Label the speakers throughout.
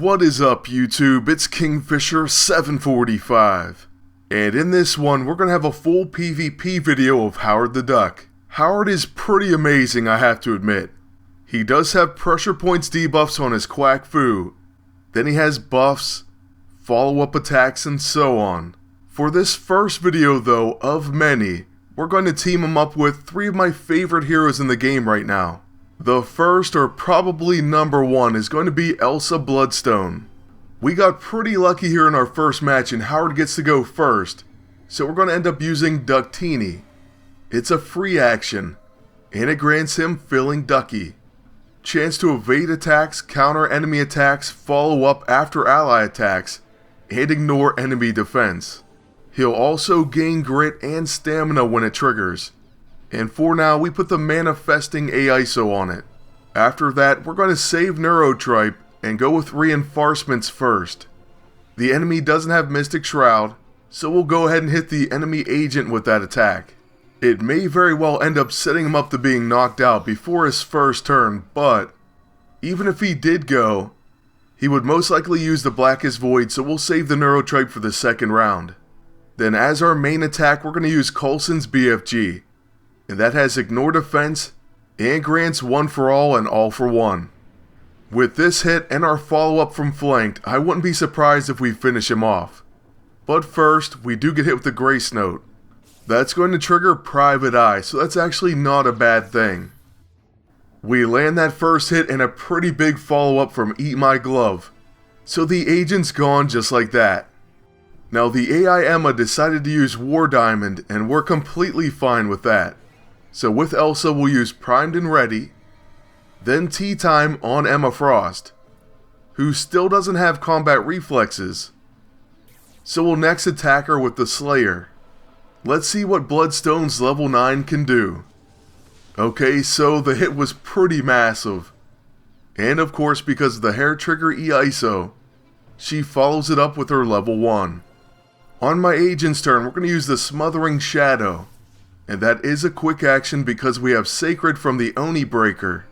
Speaker 1: What is up, YouTube? It's Kingfisher745. And in this one, we're going to have a full PvP video of Howard the Duck. Howard is pretty amazing, I have to admit. He does have pressure points debuffs on his Quack Fu. Then he has buffs, follow-up attacks, and so on. For this first video, though, of many, we're going to team him up with three of my favorite heroes in the game right now. The first, or probably number one, is going to be Elsa Bloodstone. We got pretty lucky here in our first match and Howard gets to go first, so we're going to end up using Ductini. It's a free action, and it grants him Filling Ducky. Chance to evade attacks, counter enemy attacks, follow up after ally attacks, and ignore enemy defense. He'll also gain grit and stamina when it triggers. And for now, we put the Manifesting AISO on it. After that, we're going to save Neurotripe and go with Reinforcements first. The enemy doesn't have Mystic Shroud, so we'll go ahead and hit the enemy agent with that attack. It may very well end up setting him up to being knocked out before his first turn, but even if he did go, he would most likely use the Blackest Void, so we'll save the Neurotripe for the second round. Then as our main attack, we're going to use Coulson's BFG. And that has Ignore Defense, and grants One for All and All for One. With this hit and our follow-up from Flanked, I wouldn't be surprised if we finish him off. But first, we do get hit with the Grace Note. That's going to trigger Private Eye, so that's actually not a bad thing. We land that first hit and a pretty big follow-up from Eat My Glove. So the agent's gone just like that. Now the AI Emma decided to use War Diamond, and we're completely fine with that. So with Elsa, we'll use Primed and Ready, then Tea Time on Emma Frost, who still doesn't have combat reflexes. So we'll next attack her with the Slayer. Let's see what Bloodstone's level 9 can do. Okay, so the hit was pretty massive. And of course, because of the Hair Trigger EISO, she follows it up with her level 1. On my agent's turn, we're going to use the Smothering Shadow. And that is a quick action because we have Sacred from the Oni Breaker.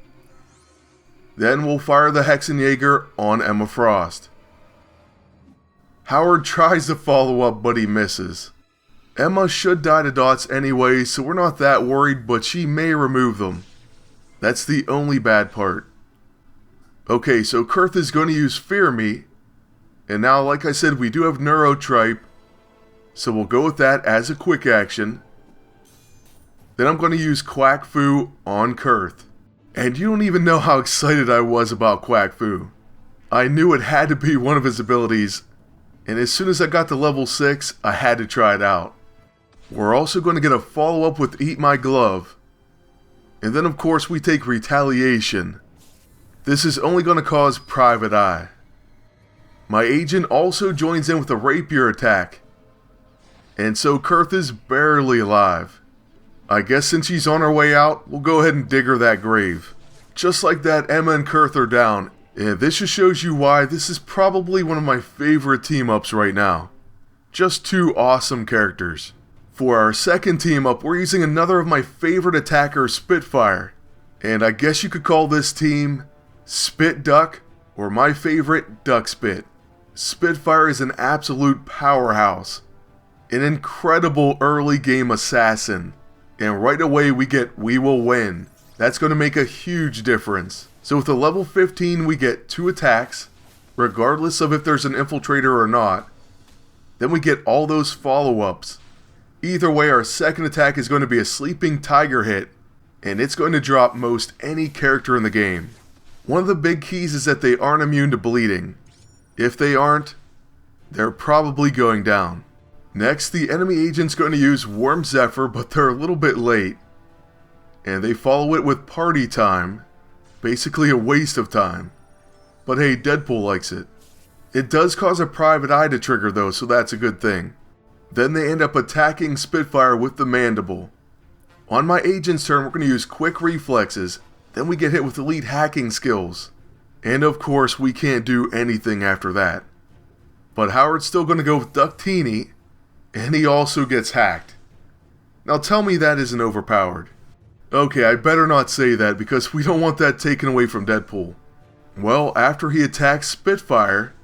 Speaker 1: Then we'll fire the Hexenjäger on Emma Frost. Howard tries to follow up, but he misses. Emma should die to dots anyway, so we're not that worried, but she may remove them. That's the only bad part. Okay, so Kurth is going to use Fear Me. And now, like I said, we do have Neurotripe, so we'll go with that as a quick action. Then I'm going to use Quack Fu on Kurth. And you don't even know how excited I was about Quack Fu. I knew it had to be one of his abilities, and as soon as I got to level 6, I had to try it out. We're also going to get a follow-up with Eat My Glove. And then of course we take Retaliation. This is only going to cause Private Eye. My agent also joins in with a Rapier attack. And so Kurth is barely alive. I guess since she's on her way out, we'll go ahead and dig her that grave. Just like that, Emma and Kurth are down, and this just shows you why this is probably one of my favorite team-ups right now. Just two awesome characters. For our second team-up, we're using another of my favorite attackers, Spitfire. And I guess you could call this team Spit Duck, or my favorite, Duck Spit. Spitfire is an absolute powerhouse. An incredible early game assassin. And right away we get We Will Win. That's going to make a huge difference. So with a level 15 we get 2 attacks, regardless of if there's an infiltrator or not. Then we get all those follow-ups. Either way, our second attack is going to be a Sleeping Tiger hit, and it's going to drop most any character in the game. One of the big keys is that they aren't immune to bleeding. If they aren't, they're probably going down. Next, the enemy agent's going to use Worm Zephyr, but they're a little bit late. And they follow it with Party Time. Basically a waste of time. But hey, Deadpool likes it. It does cause a Private Eye to trigger though, so that's a good thing. Then they end up attacking Spitfire with the Mandible. On my agent's turn, we're going to use Quick Reflexes. Then we get hit with Elite Hacking Skills. And of course, we can't do anything after that. But Howard's still going to go with Ductini. And he also gets hacked. Now tell me that isn't overpowered. Okay, I better not say that because we don't want that taken away from Deadpool. Well, after he attacks Spitfire,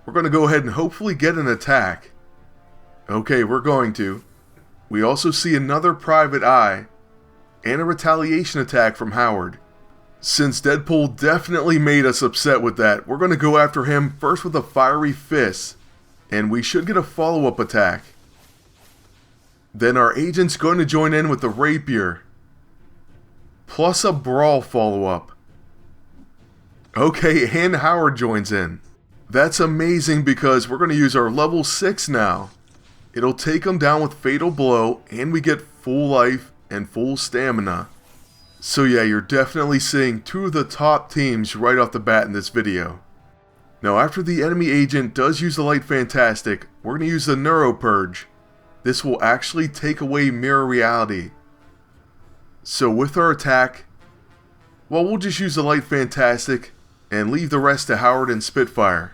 Speaker 1: we're going to go ahead and hopefully get an attack. Okay, we're going to. We also see another private eye and a retaliation attack from Howard. Since Deadpool definitely made us upset with that, we're going to go after him first with a fiery fist, and we should get a follow-up attack. Then our agent's going to join in with the rapier, plus a brawl follow-up. Okay, and Howard joins in. That's amazing because we're going to use our level 6 now. It'll take him down with Fatal Blow, and we get full life and full stamina. So yeah, you're definitely seeing two of the top teams right off the bat in this video. Now after the enemy agent does use the Light Fantastic, we're going to use the Neuro Purge. This will actually take away Mirror Reality. So with our attack, well, we'll just use the Light Fantastic and leave the rest to Howard and Spitfire.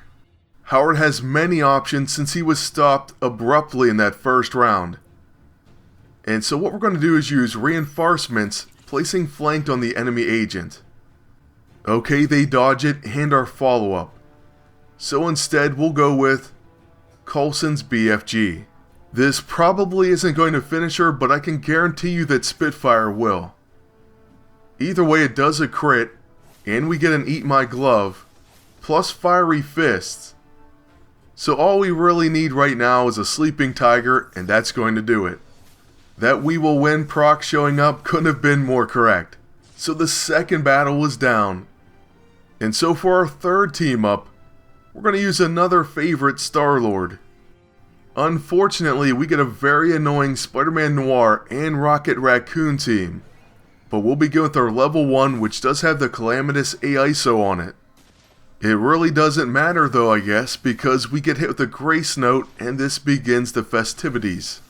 Speaker 1: Howard has many options since he was stopped abruptly in that first round. And so what we're going to do is use Reinforcements, placing flanked on the enemy agent. Okay, they dodge it and our follow-up. So instead we'll go with Coulson's BFG. This probably isn't going to finish her, but I can guarantee you that Spitfire will. Either way, it does a crit, and we get an Eat My Glove, plus Fiery Fists. So all we really need right now is a Sleeping Tiger, and that's going to do it. That we will win proc showing up couldn't have been more correct. So the second battle was down. And so for our third team up, we're going to use another favorite, Star-Lord. Unfortunately, we get a very annoying Spider-Man Noir and Rocket Raccoon team. But we'll begin with our level 1, which does have the Calamitous AISO on it. It really doesn't matter though, I guess, because we get hit with a Grace Note and this begins the festivities.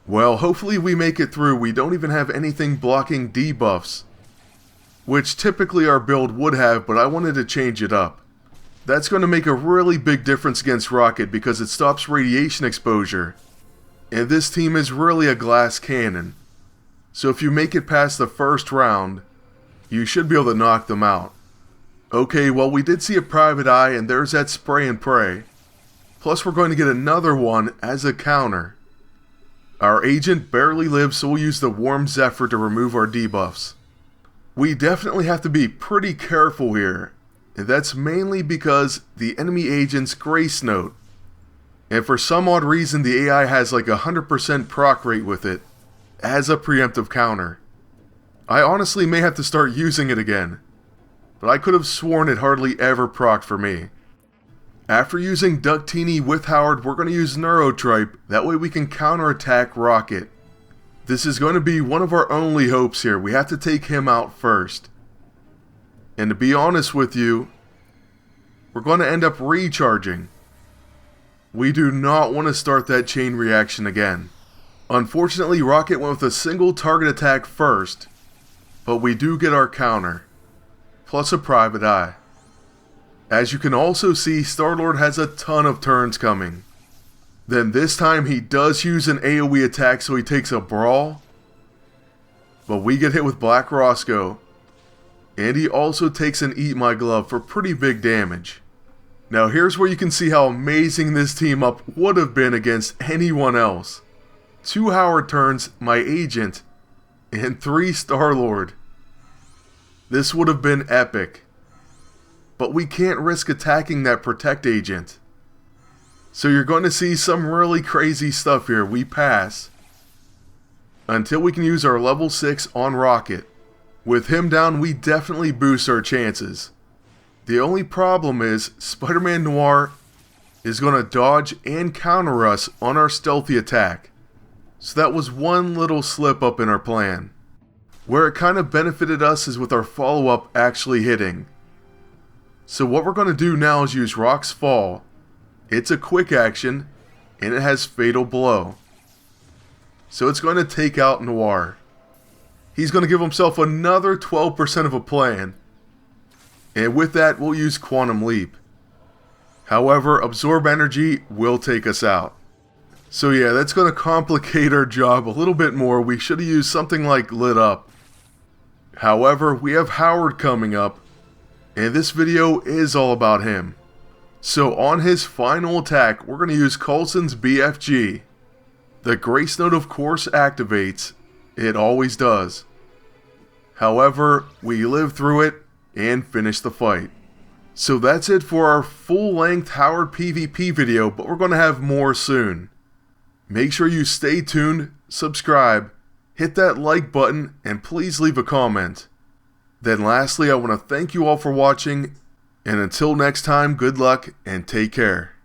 Speaker 1: Well, hopefully we make it through. We don't even have anything blocking debuffs, which typically our build would have, but I wanted to change it up. That's going to make a really big difference against Rocket because it stops radiation exposure. And this team is really a glass cannon. So if you make it past the first round, you should be able to knock them out. Okay, well we did see a private eye and there's that spray and pray. Plus we're going to get another one as a counter. Our agent barely lives, so we'll use the Warm Zephyr to remove our debuffs. We definitely have to be pretty careful here. And that's mainly because the enemy agent's Grace Note. And for some odd reason the AI has like 100% proc rate with it as a preemptive counter. I honestly may have to start using it again, but I could have sworn it hardly ever procced for me. After using Ductini with Howard, we're going to use Neurotripe, that way we can counterattack Rocket. This is going to be one of our only hopes here, we have to take him out first. And to be honest with you, we're going to end up recharging. We do not want to start that chain reaction again. Unfortunately, Rocket went with a single target attack first, but we do get our counter, plus a private eye. As you can also see, Star-Lord has a ton of turns coming. Then this time he does use an AoE attack, so he takes a brawl, but we get hit with Black Roscoe. And he also takes an Eat My Glove for pretty big damage. Now here's where you can see how amazing this team up would have been against anyone else. 2 Howard turns, my agent, and 3 Star-Lord. This would have been epic. But we can't risk attacking that Protect agent. So you're going to see some really crazy stuff here. We pass until we can use our level 6 on Rocket. With him down, we definitely boost our chances. The only problem is Spider-Man Noir is going to dodge and counter us on our stealthy attack. So that was one little slip up in our plan. Where it kind of benefited us is with our follow-up actually hitting. So what we're going to do now is use Rock's Fall. It's a quick action and it has Fatal Blow. So it's going to take out Noir. He's going to give himself another 12% of a plan. And with that, we'll use Quantum Leap. However, Absorb Energy will take us out. So yeah, that's going to complicate our job a little bit more. We should have used something like Lit Up. However, we have Howard coming up. and this video is all about him. So on his final attack, we're going to use Coulson's BFG. The Grace Note of course activates, it always does. However, we live through it and finish the fight. So that's it for our full-length Howard PvP video, but we're going to have more soon. Make sure you stay tuned, subscribe, hit that like button, and please leave a comment. Then lastly, I want to thank you all for watching, and until next time, good luck and take care.